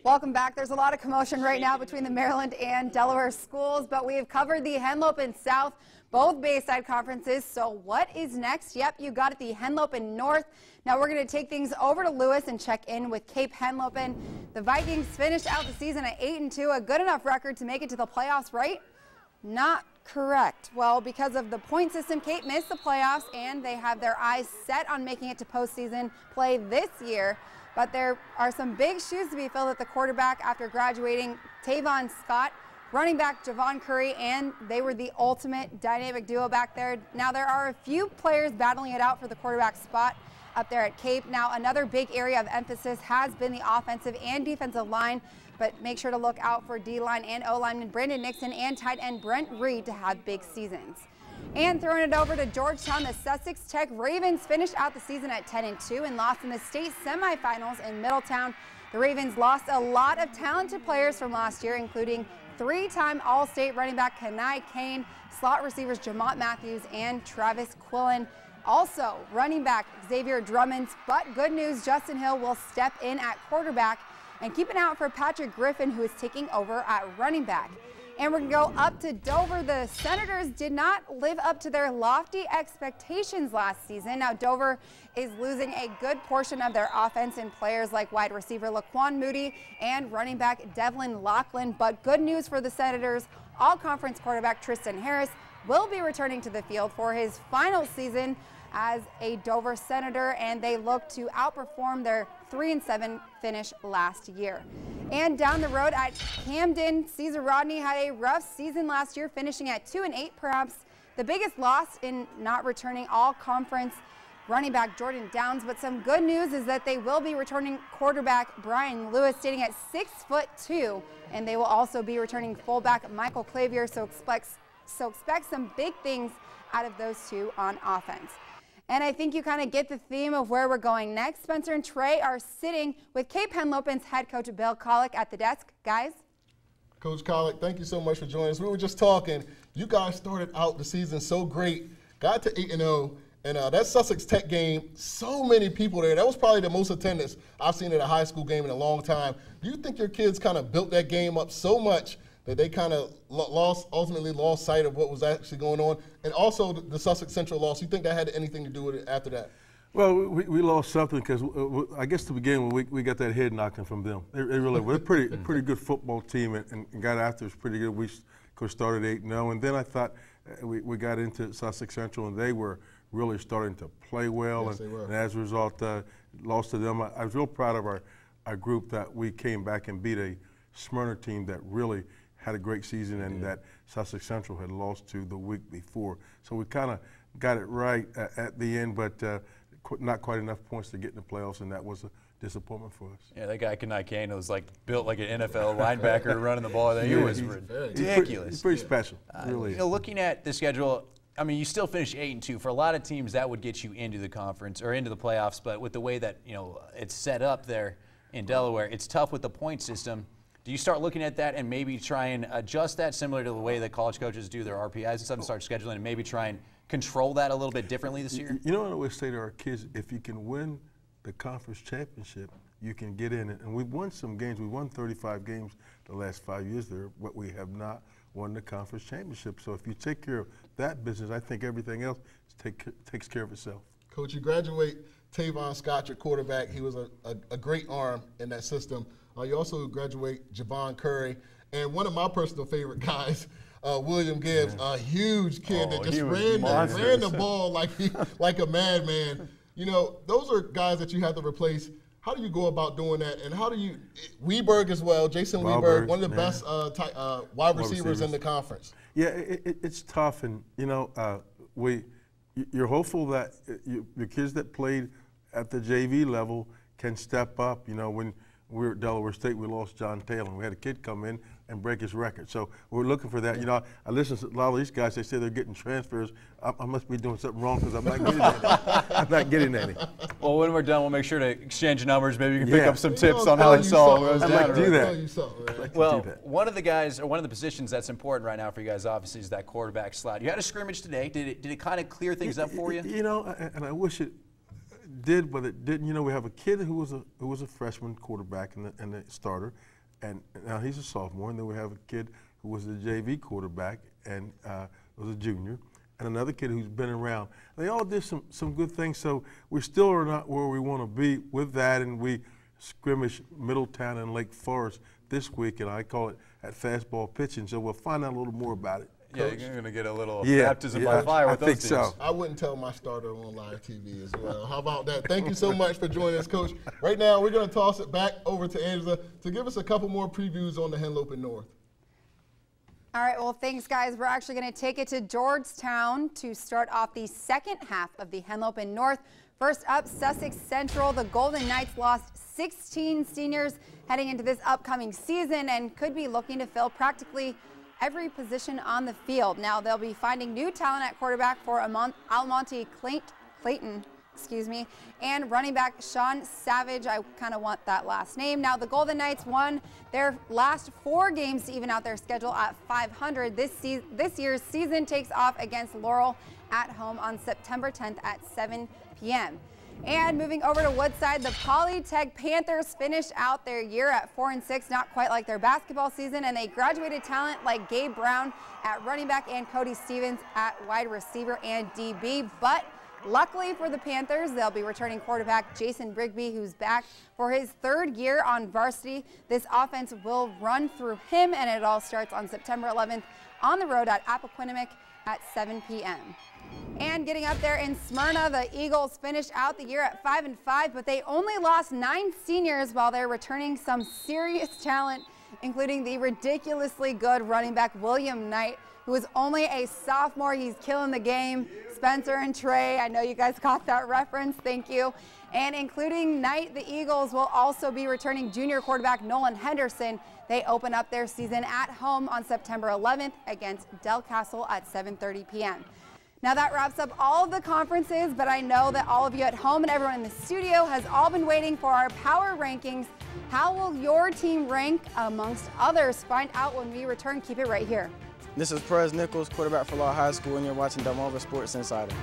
Welcome back. There's a lot of commotion right now between the Maryland and Delaware schools, but we have covered the Henlopen and South, both Bayside conferences. So what is next? Yep, you got it, the Henlopen North. Now we're going to take things over to Lewis and check in with Cape Henlopen. The Vikings finished out the season at 8-2, a good enough record to make it to the playoffs, right? Not correct. Well, because of the point system, Cape missed the playoffs, and they have their eyes set on making it to postseason play this year. But there are some big shoes to be filled at the quarterback after graduating Tavon Scott, running back Javon Curry, and they were the ultimate dynamic duo back there. Now there are a few players battling it out for the quarterback spot up there at Cape. Now another big area of emphasis has been the offensive and defensive line, but make sure to look out for D-line and O-lineman Brandon Nixon and tight end Brent Reed to have big seasons. And throwing it over to Georgetown, the Sussex Tech Ravens finished out the season at 10-2 and lost in the state semifinals in Middletown. The Ravens lost a lot of talented players from last year, including three-time All-State running back Kenai Kane, slot receivers Jamont Matthews and Travis Quillen. Also, running back Xavier Drummond, but good news, Justin Hill will step in at quarterback, and keep an eye out for Patrick Griffin, who is taking over at running back. And we're going to go up to Dover. The Senators did not live up to their lofty expectations last season. Now Dover is losing a good portion of their offense in players like wide receiver Laquan Moody and running back Devlin Laughlin. But good news for the Senators, all-conference quarterback Tristan Harris will be returning to the field for his final season as a Dover Senator, and they look to outperform their 3-7 finish last year. And down the road at Camden, Caesar Rodney had a rough season last year, finishing at 2-8, perhaps the biggest loss in not returning all-conference running back Jordan Downs. But some good news is that they will be returning quarterback Brian Lewis, standing at 6'2", and they will also be returning fullback Michael Clavier, so expect some big things out of those two on offense. And I think you kind of get the theme of where we're going next. Spencer and Trey are sitting with Cape Henlopen's head coach Bill Collick at the desk. Guys? Coach Collick, thank you so much for joining us. We were just talking. You guys started out the season so great, got to 8-0, and that Sussex Tech game, so many people there. That was probably the most attendance I've seen at a high school game in a long time. Do you think your kids kind of built that game up so much that they kind of ultimately lost sight of what was actually going on? And also the Sussex Central loss, you think that had anything to do with it after that? Well, we lost something because I guess to begin with, we got that head knocking from them. They really were a pretty good football team and got after us pretty good. We started 8-0, and then I thought we got into Sussex Central, and they were really starting to play well. Yes, and as a result, lost to them. I was real proud of our group that we came back and beat a Smyrna team that really had a great season and that Sussex Central had lost to the week before. So we kind of got it right at the end, but not quite enough points to get in the playoffs, and that was a disappointment for us. Yeah, that guy Kenai Kane was like built like an NFL linebacker running the ball. He was ridiculous. He's pretty special, really. You know, looking at the schedule, I mean, you still finish 8-2. For a lot of teams, that would get you into the conference or into the playoffs. But with the way that it's set up there in Delaware, it's tough with the point system. Do you start looking at that and maybe try and adjust that similar to the way that college coaches do their RPIs and stuff and start scheduling and maybe try and control that a little bit differently this year? You know what I always say to our kids? If you can win the conference championship, you can get in it. And we've won some games. We won 35 games the last 5 years there, but we have not won the conference championship. So if you take care of that business, I think everything else takes care of itself. Coach, you graduate Tavon Scott, your quarterback. He was a great arm in that system. You also graduate Javon Curry, and one of my personal favorite guys, William Gibbs, a huge kid that just ran the ball like a madman. You know, those are guys that you have to replace. How do you go about doing that? And how do you – Weberg as well, Jason Weberg, one of the best wide receivers in the conference. Yeah, it's tough, and, you're hopeful that the kids that played at the JV level can step up. You know, when we were at Delaware State, we lost John Taylor. We had a kid come in and break his record. So we're looking for that. You know, I listen to a lot of these guys. They say they're getting transfers. I must be doing something wrong because I'm not getting any. I'm not getting any. Well, when we're done, we'll make sure to exchange numbers. Maybe you can pick up some tips on how you saw it. I'd like to do that. Well, one of the guys, or one of the positions that's important right now for you guys, obviously, is that quarterback slot. You had a scrimmage today. Did it kind of clear things up for you? You know, and I wish it did, but it didn't. You know, we have a kid who was a freshman quarterback and the starter, and now he's a sophomore. And then we have a kid who was the JV quarterback and was a junior, and another kid who's been around. They all did some good things. So we still are not where we want to be with that, and we scrimmage Middletown and Lake Forest this week, and I call it at fastball pitching. So we'll find out a little more about it. Yeah, you're going to get a little baptism by fire with those teams. So. I wouldn't tell my starter on live TV as well. How about that? Thank you so much for joining us, Coach. Right now, we're going to toss it back over to Angela to give us a couple more previews on the Henlopen North. All right, well, thanks, guys. We're actually going to take it to Georgetown to start off the second half of the Henlopen North. First up, Sussex Central. The Golden Knights lost 16 seniors heading into this upcoming season and could be looking to fill practically every position on the field. Now, they'll be finding new talent at quarterback for Almonte Clayton, and running back Sean Savage. I kind of want that last name. Now, the Golden Knights won their last 4 games to even out their schedule at 500. This year's season takes off against Laurel at home on September 10th at 7 p.m. And moving over to Woodside, the Polytech Panthers finished out their year at 4-6, not quite like their basketball season, and they graduated talent like Gabe Brown at running back and Cody Stevens at wide receiver and DB. But luckily for the Panthers, they'll be returning quarterback Jason Brigby, who's back for his 3rd year on varsity. This offense will run through him, and it all starts on September 11th on the road at Appoquinimink at 7 p.m. And getting up there in Smyrna, the Eagles finished out the year at 5-5, but they only lost 9 seniors while they're returning some serious talent, including the ridiculously good running back William Knight, who is only a sophomore. He's killing the game. Spencer and Trey, I know you guys caught that reference. Thank you. And including Knight, the Eagles will also be returning junior quarterback Nolan Henderson. They open up their season at home on September 11th against Del Castle at 7:30 p.m. Now that wraps up all of the conferences, but I know that all of you at home and everyone in the studio has all been waiting for our power rankings. How will your team rank amongst others? Find out when we return. Keep it right here. This is Perez Nichols, quarterback for Law High School, and you're watching Delmarva Sports Insider.